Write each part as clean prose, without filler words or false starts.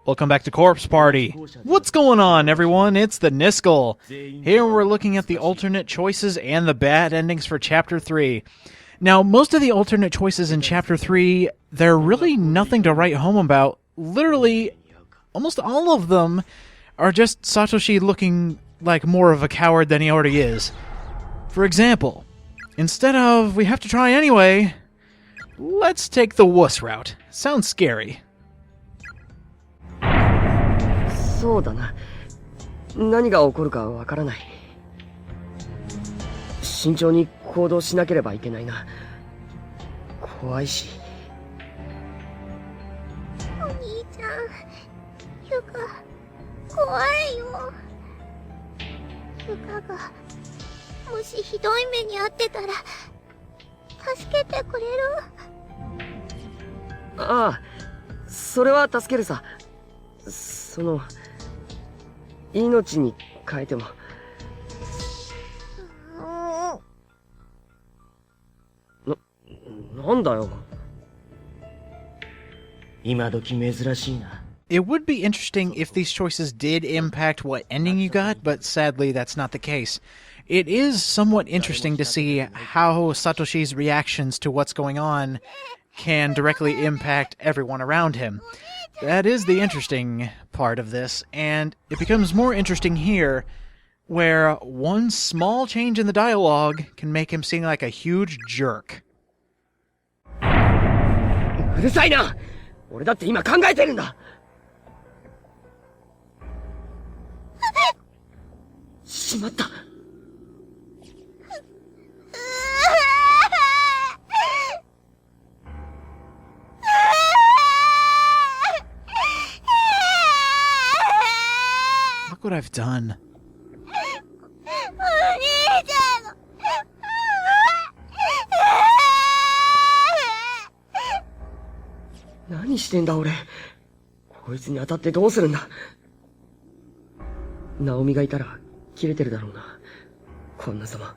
Welcome back to Corpse Party. What's going on, everyone? It's the Niskel. Here we're looking at the alternate choices and the bad endings for Chapter 3. Now, most of the alternate choices in Chapter 3, they're really nothing to write home about. Literally, almost all of them are just Satoshi looking like more of a coward than he already is. For example, instead of "we have to try anyway," let's take the wuss route. Sounds scary. そうだな。何が起こるかわからない。慎重に行動しなければいけないな。怖いし。お兄ちゃん、ゆか、怖いよ。ゆかが、もしひどい目に遭ってたら、助けてくれる？ああ、それは助けるさ。命に変えても。なんだよ。今時珍しいな。It would be interesting if these choices did impact what ending you got, but sadly that's not the case. It is somewhat interesting to see how Satoshi's reactions to what's going on can directly impact everyone around him. That is the interesting part of this, and it becomes more interesting here, where one small change in the dialogue can make him seem like a huge jerk. うるさいな！俺だって今考えてるんだ！しまった！Look what I've done. お兄ちゃん。何してんだ俺。こいつに当たってどうするんだ。ナオミがいたら切れてるだろうな。こんなざま。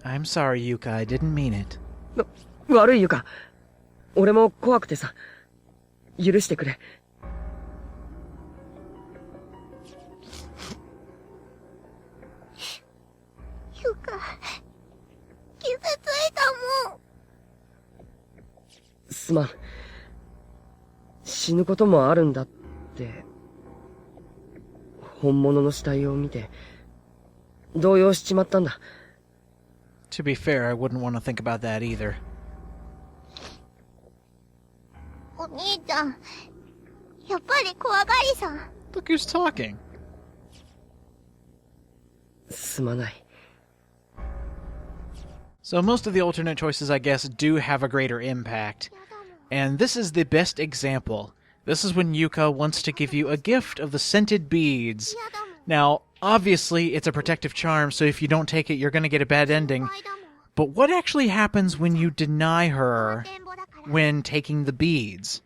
I'm sorry, Yuka. I didn't mean it. 悪いユカ。俺も怖くてさ。許してくれ。ゆか、傷ついたもん。すまん。死ぬこともあるんだって。本物の死体を見て、動揺しちまったんだ。To be fair, I wouldn't want to think about that either. お兄ちゃん、やっぱり怖がりさん。Look who's talking. すまない。So most of the alternate choices, I guess, do have a greater impact. And this is the best example. This is when Yuka wants to give you a gift of the scented beads. Now, obviously, it's a protective charm, so if you don't take it, you're going to get a bad ending. But what actually happens when you deny her when taking the beads?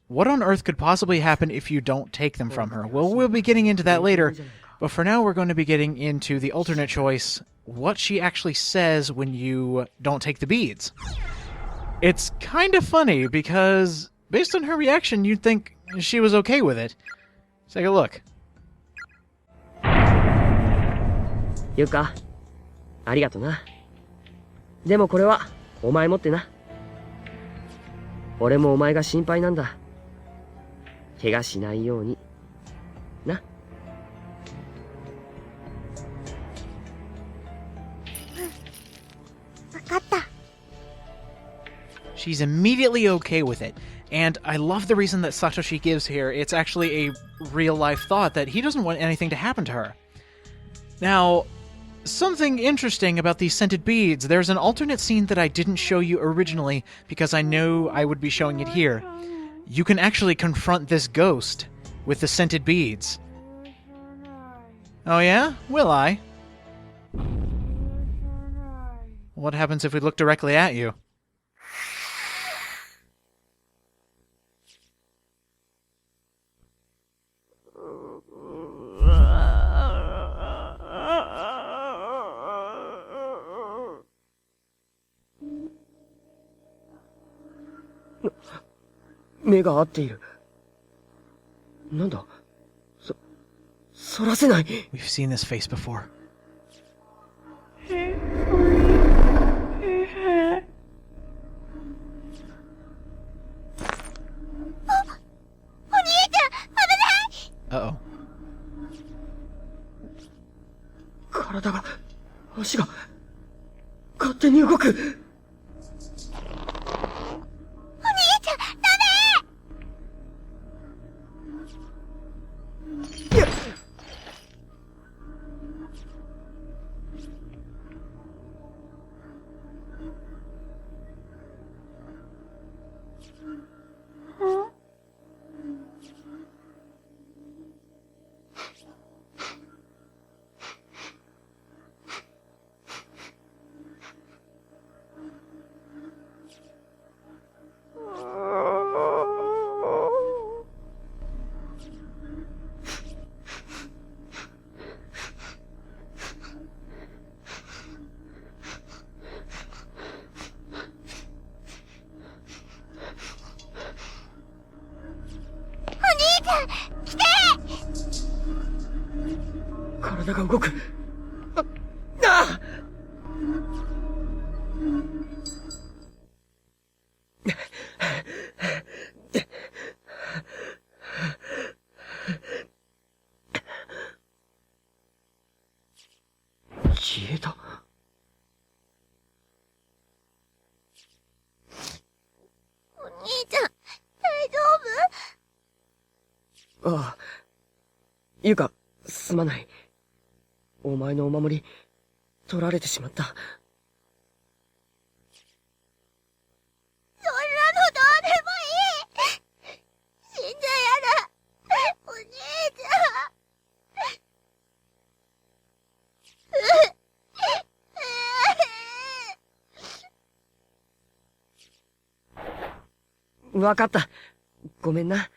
What on earth could possibly happen if you don't take them from her? Well, we'll be getting into that later. But for now, we're going to be getting into the alternate choice, what she actually says when you don't take the beads. It's kind of funny, because based on her reaction, you'd think she was okay with it. Take a look. ユカ、ありがとな。でもこれは、お前持ってな。俺もお前が心配なんだ。怪我しないように。な。わかった。She's immediately okay with it. And I love the reason that Satoshi gives here. It's actually a real-life thought that he doesn't want anything to happen to her. Now, something interesting about these scented beads. There's an alternate scene that I didn't show you originally because I know I would be showing it here. You can actually confront this ghost with the scented beads. Oh yeah? Will I? What happens if we look directly at you? 目が合っている。なんだ反らせない。 We've seen this face before. お兄ちゃん、危ない！ Uh-oh. 体が、足が、勝手に動く。お兄ちゃん、ダメ！いや、体が動く。ああ！消えた。お兄ちゃん、大丈夫？ああ。ゆか、すまない。お前のお守り、取られてしまった。そんなのどうでもいい！死んじゃやだ！お兄ちゃん！わかった。ごめんな。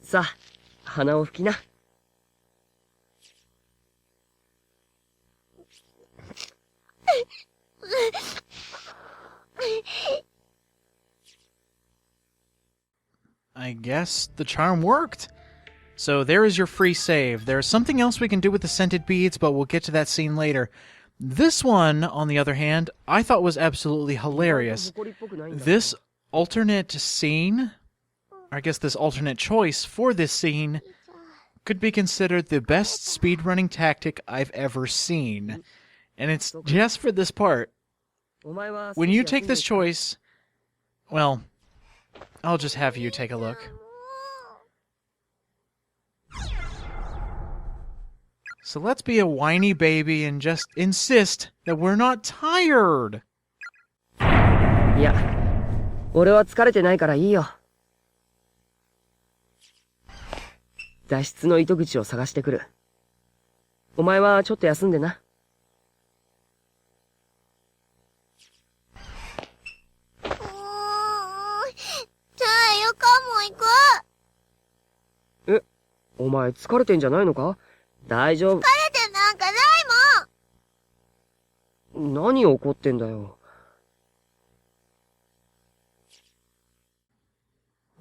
さあ、鼻を拭きな。I guess the charm worked. So there is your free save. There's something else we can do with the scented beads, but we'll get to that scene later. This one, on the other hand, I thought was absolutely hilarious. This alternate scene, or I guess this alternate choice for this scene, could be considered the best speedrunning tactic I've ever seen. And it's just for this part. When you take this choice, well, I'll just have you take a look. So let's be a whiny baby and just insist that we're not tired. いや、俺は疲れてないからいいよ。脱出の糸口を探してくる。お前はちょっと休んでな。じゃあ、ゆかも行く！え、お前疲れてんじゃないのか？大丈夫。疲れてなんかないもん！何怒ってんだよ。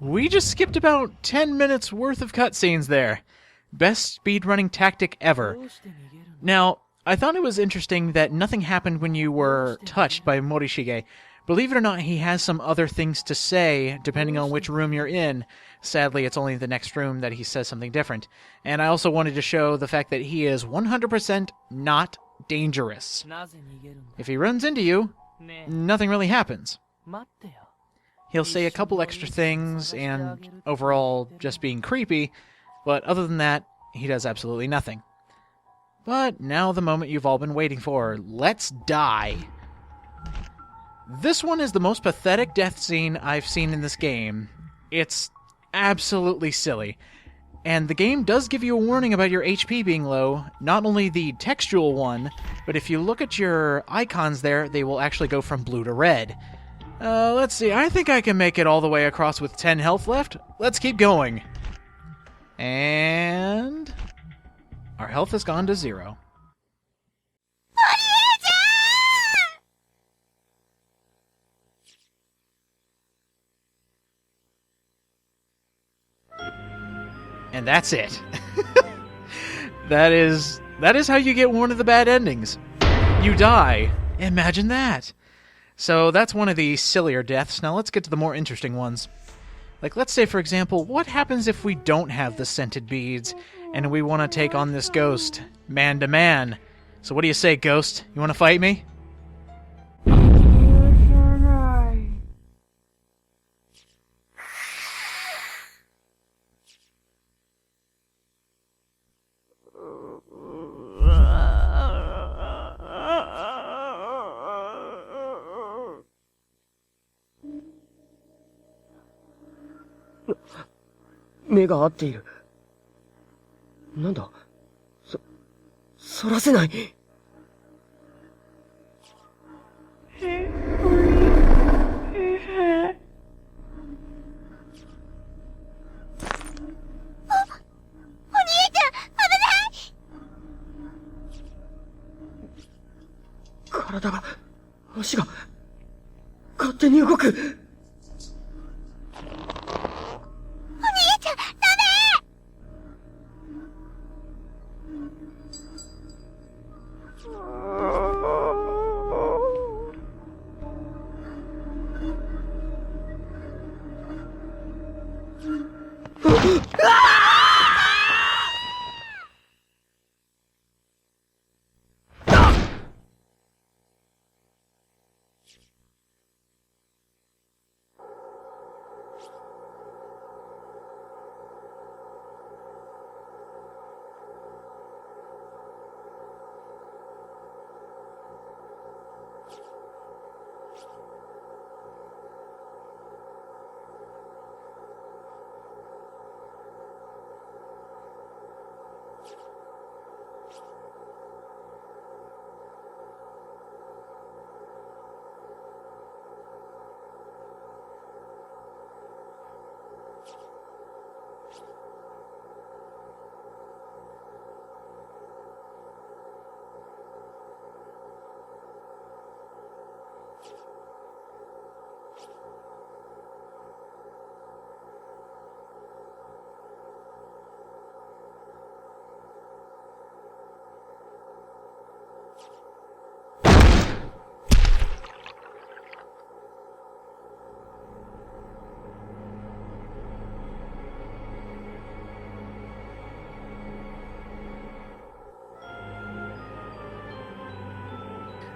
We just skipped about 10 minutes worth of cutscenes there. Best speedrunning tactic ever. Now, I thought it was interesting that nothing happened when you were touched by Morishige. Believe it or not, he has some other things to say, depending on which room you're in. Sadly, it's only the next room that he says something different. And I also wanted to show the fact that he is 100% not dangerous. If he runs into you, nothing really happens. He'll say a couple extra things, and overall just being creepy, but other than that, he does absolutely nothing. But now the moment you've all been waiting for. Let's die! This one is the most pathetic death scene I've seen in this game. It's absolutely silly. And the game does give you a warning about your HP being low, not only the textual one, but if you look at your icons there, they will actually go from blue to red. Let's see, I think I can make it all the way across with 10 health left. Let's keep going. And our health has gone to 0. And that's it. That is how you get one of the bad endings. You die. Imagine that. So that's one of the sillier deaths. Now let's get to the more interesting ones. Like, let's say, for example, what happens if we don't have the scented beads and we want to take on this ghost man to man? So what do you say, ghost? You want to fight me? "目が合っている。なんだ、そらせない。体が、足が、勝手に動く。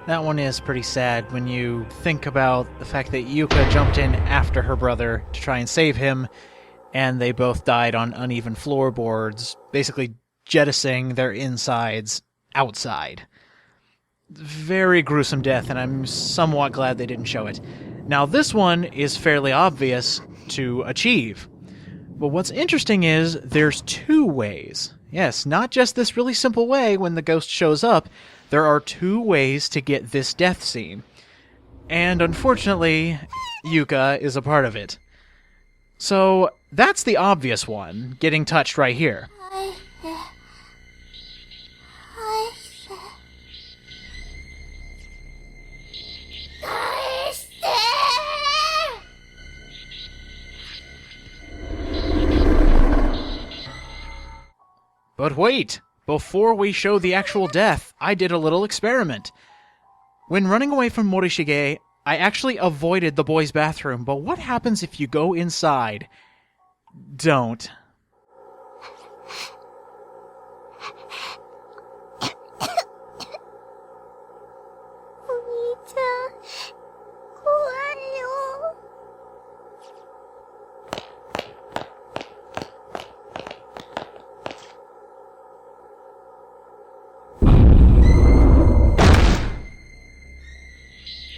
That one is pretty sad when you think about the fact that Yuka jumped in after her brother to try and save him, and they both died on uneven floorboards, basically jettisoning their insides outside. Very gruesome death, and I'm somewhat glad they didn't show it. Now, this one is fairly obvious to achieve. But what's interesting is there's two ways. Yes, not just this really simple way when the ghost shows up. There are two ways to get this death scene. And unfortunately, Yuka is a part of it. So, that's the obvious one, getting touched right here. But wait! Before we show the actual death, I did a little experiment. When running away from Morishige, I actually avoided the boys' bathroom, but what happens if you go inside? Don't.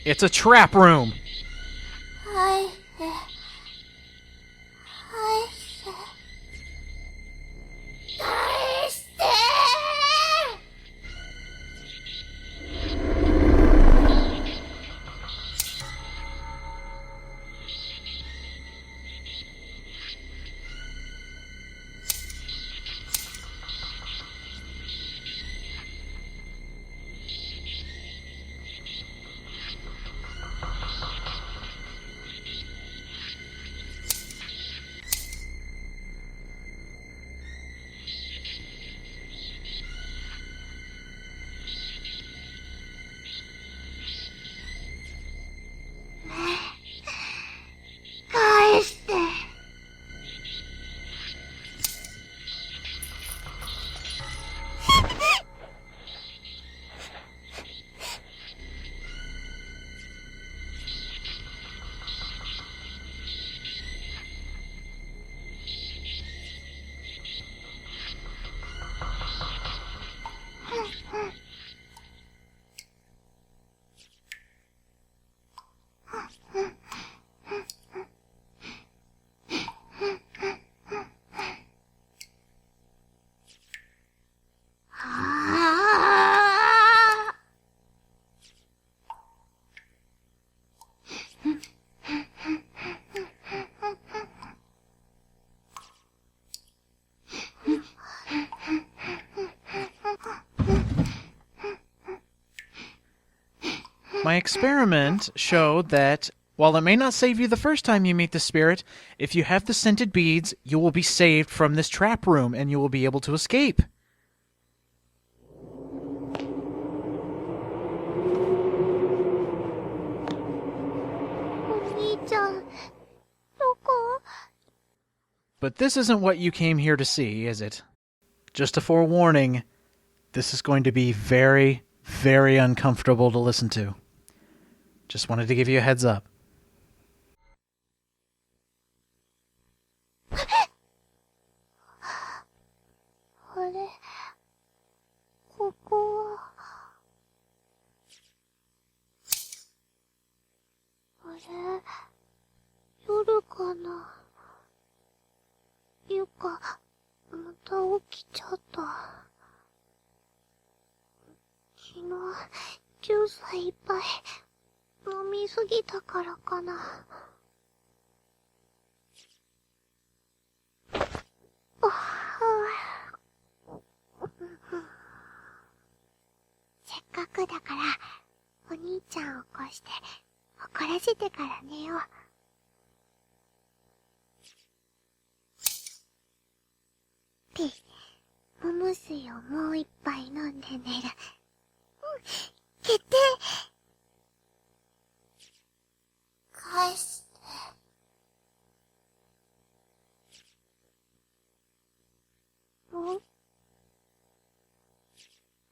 It's a trap room! My experiment showed that while it may not save you the first time you meet the spirit, if you have the scented beads, you will be saved from this trap room and you will be able to escape. But this isn't what you came here to see, is it? Just a forewarning, this is going to be very, very uncomfortable to listen to. Just wanted to give you a heads up. あれ、ここは。あれ、夜かな。ゆか、また起きちゃった。昨日、ジュースいっぱい飲みすぎたからかな。せっかくだから、お兄ちゃんを起こして、怒らせてから寝よう。で、桃水をもう一杯飲んで寝る。決定。返して。ん？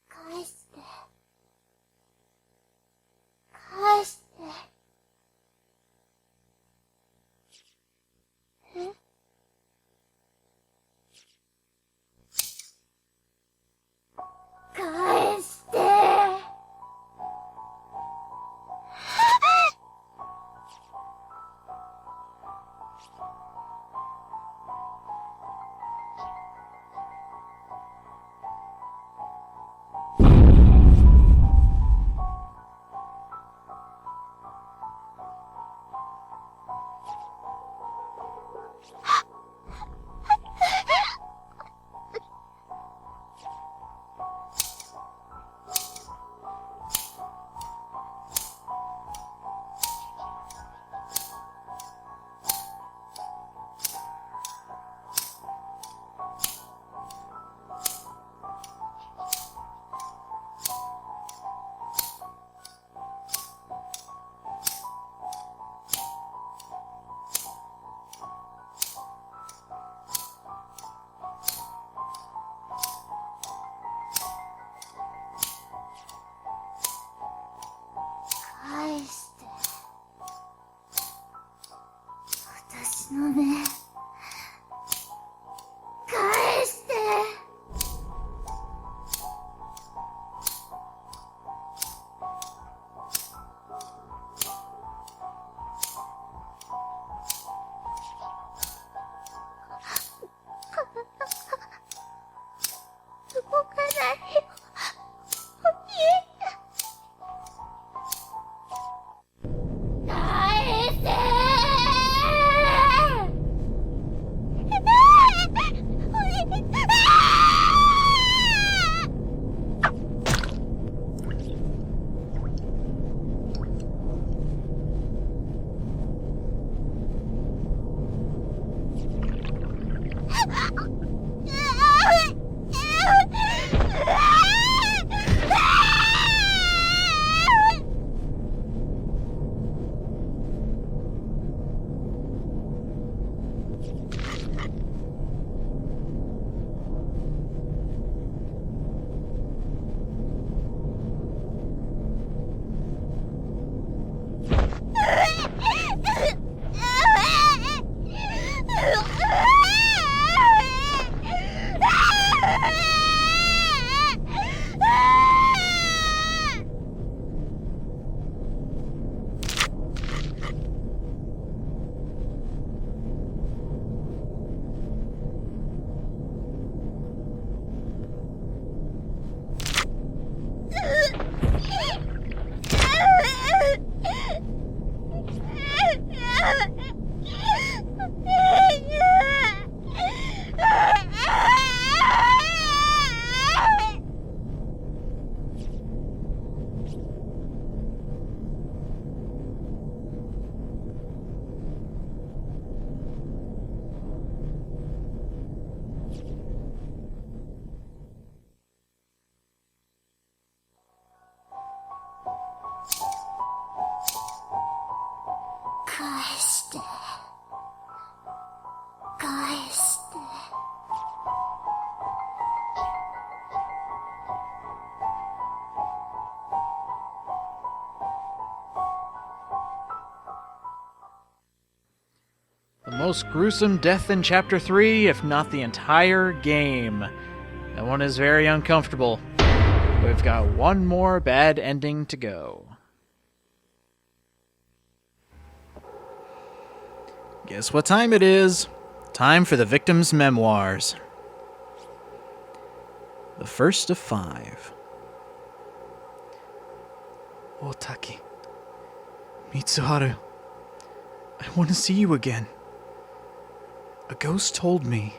返して。返して。え？返して。返して。私の目。返して。動かないよ。返せー。返して。返して。The most gruesome death in Chapter 3, if not the entire game. That one is very uncomfortable. We've got one more bad ending to go. Guess what time it is? Time for the victim's memoirs. The first of 5. Otaki. Mitsuharu. I want to see you again. A ghost told me.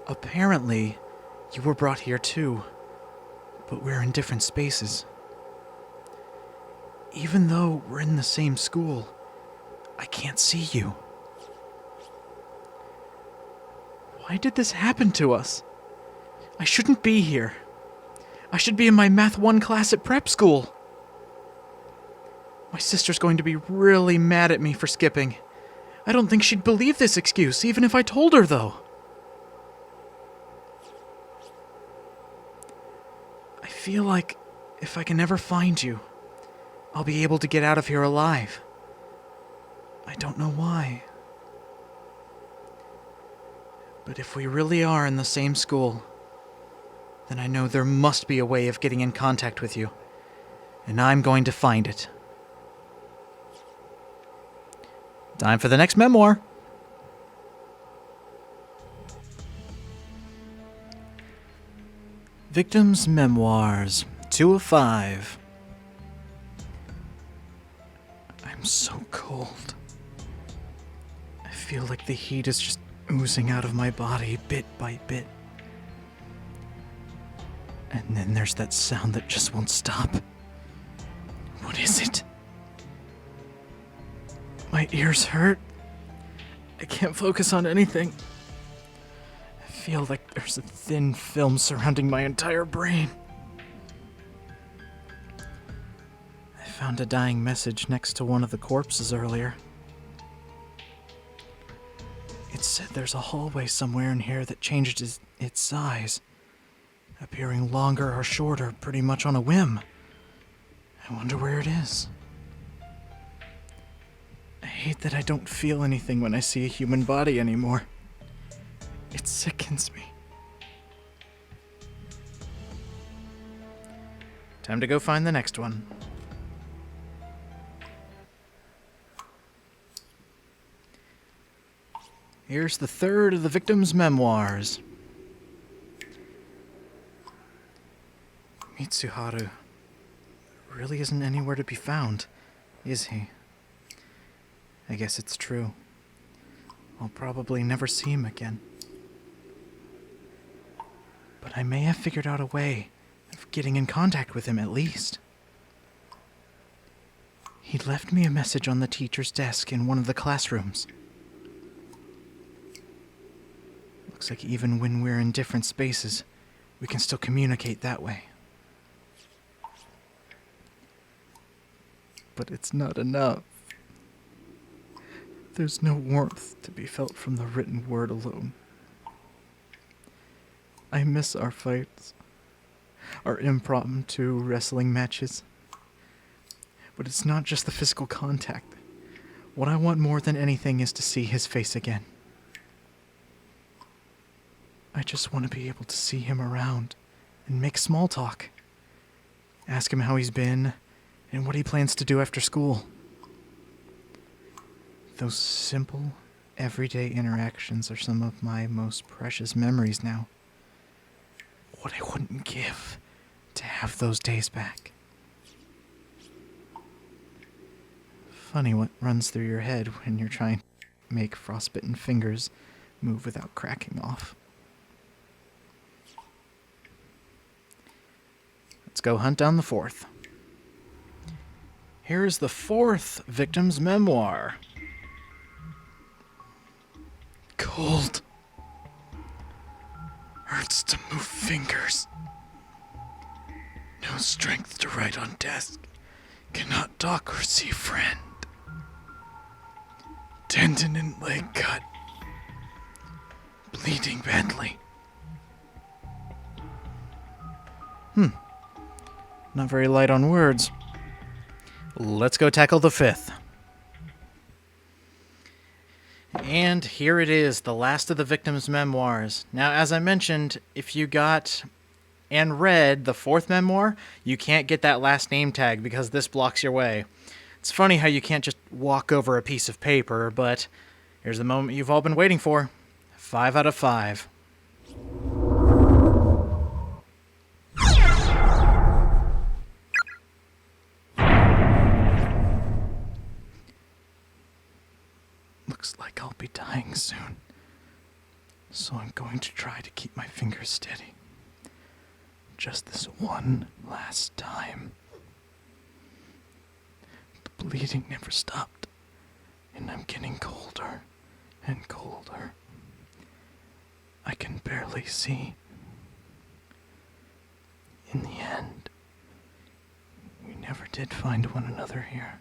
Apparently, you were brought here too, but we're in different spaces. Even though we're in the same school, I can't see you. Why did this happen to us? I shouldn't be here. I should be in my Math 1 class at prep school. My sister's going to be really mad at me for skipping. I don't think she'd believe this excuse, even if I told her, though. I feel like if I can ever find you, I'll be able to get out of here alive. I don't know why. But if we really are in the same school, then I know there must be a way of getting in contact with you, and I'm going to find it. Time for the next memoir. Victim's Memoirs, 2 of 5. I'm so cold. I feel like the heat is just oozing out of my body bit by bit. And then there's that sound that just won't stop. What is it? My ears hurt. I can't focus on anything. I feel like there's a thin film surrounding my entire brain. I found a dying message next to one of the corpses earlier. It said there's a hallway somewhere in here that changed its size, appearing longer or shorter pretty much on a whim. I wonder where it is. I hate that I don't feel anything when I see a human body anymore. It sickens me. Time to go find the next one. Here's the third of the victim's memoirs. Mitsuharu really isn't anywhere to be found, is he? I guess it's true. I'll probably never see him again. But I may have figured out a way of getting in contact with him at least. He left me a message on the teacher's desk in one of the classrooms. Looks like even when we're in different spaces, we can still communicate that way. But it's not enough. There's no warmth to be felt from the written word alone. I miss our fights, our impromptu wrestling matches. But it's not just the physical contact. What I want more than anything is to see his face again. I just want to be able to see him around and make small talk. Ask him how he's been and what he plans to do after school. Those simple, everyday interactions are some of my most precious memories now. What I wouldn't give to have those days back. Funny what runs through your head when you're trying to make frostbitten fingers move without cracking off. Let's go hunt down the fourth. Here is the fourth victim's memoir. Cold. Hurts to move fingers. No strength to write on desk. Cannot talk or see friend. tendon and leg cut. Bleeding badly. Not very light on words. Let's go tackle the 5th. And here it is, the last of the victim's memoirs. Now, as I mentioned, if you got and read the 4th memoir, you can't get that last name tag because this blocks your way. It's funny how you can't just walk over a piece of paper, but here's the moment you've all been waiting for. 5 out of 5. Looks like I'll be dying soon, so I'm going to try to keep my fingers steady. Just this one last time. The bleeding never stopped, and I'm getting colder and colder. I can barely see. In the end, we never did find one another here.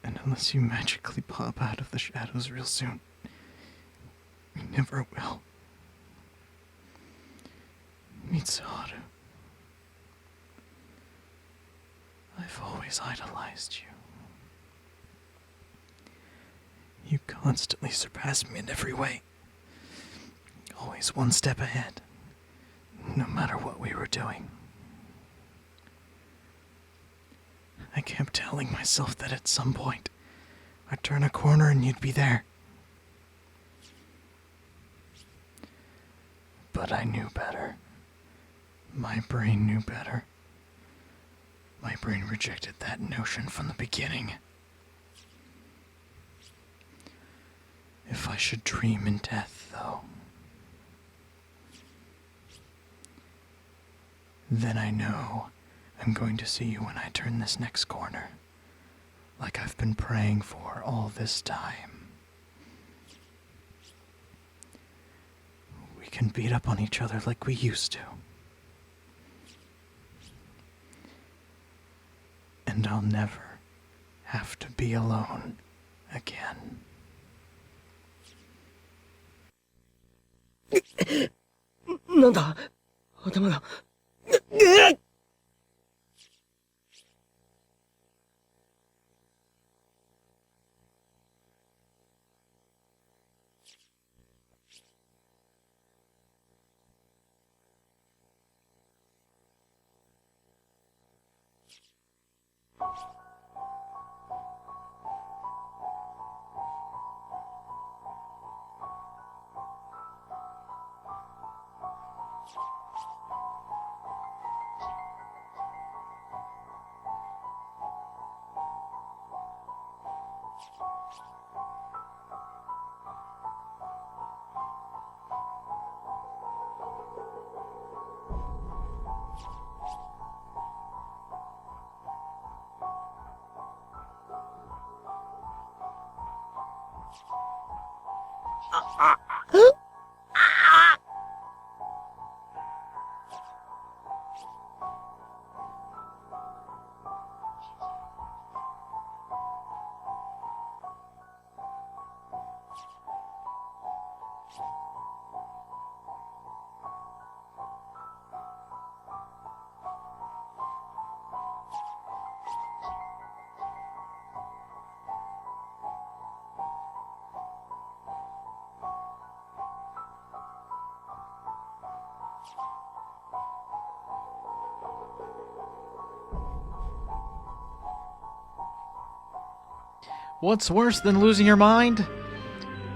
And unless you magically pop out of the shadows real soon, you never will. Mitsuharu, I've always idolized you. You constantly surpass me in every way. Always one step ahead, no matter what we were doing. I kept telling myself that at some point, I'd turn a corner and you'd be there. But I knew better. My brain knew better. My brain rejected that notion from the beginning. If I should dream in death, though, then I know I'm going to see you when I turn this next corner, like I've been praying for all this time. We can beat up on each other like we used to. And I'll never have to be alone again. なんだ頭が。What's worse than losing your mind?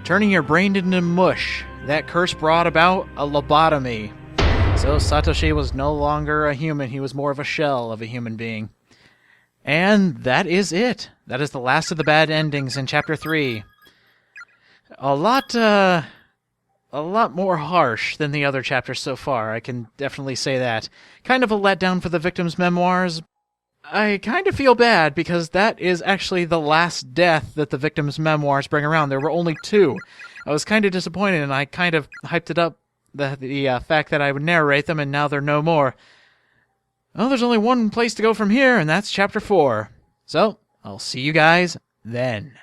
Turning your brain into mush. That curse brought about a lobotomy. So Satoshi was no longer a human, he was more of a shell of a human being. And that is it. That is the last of the bad endings in Chapter 3. A lot more harsh than the other chapters so far, I can definitely say that. Kind of a letdown for the victim's memoirs. I kind of feel bad because that is actually the last death that the victim's memoirs bring around. There were only 2. I was kind of disappointed, and I kind of hyped it up, the fact that I would narrate them, and now they're no more. Well, there's only one place to go from here, and that's Chapter 4. So, I'll see you guys then.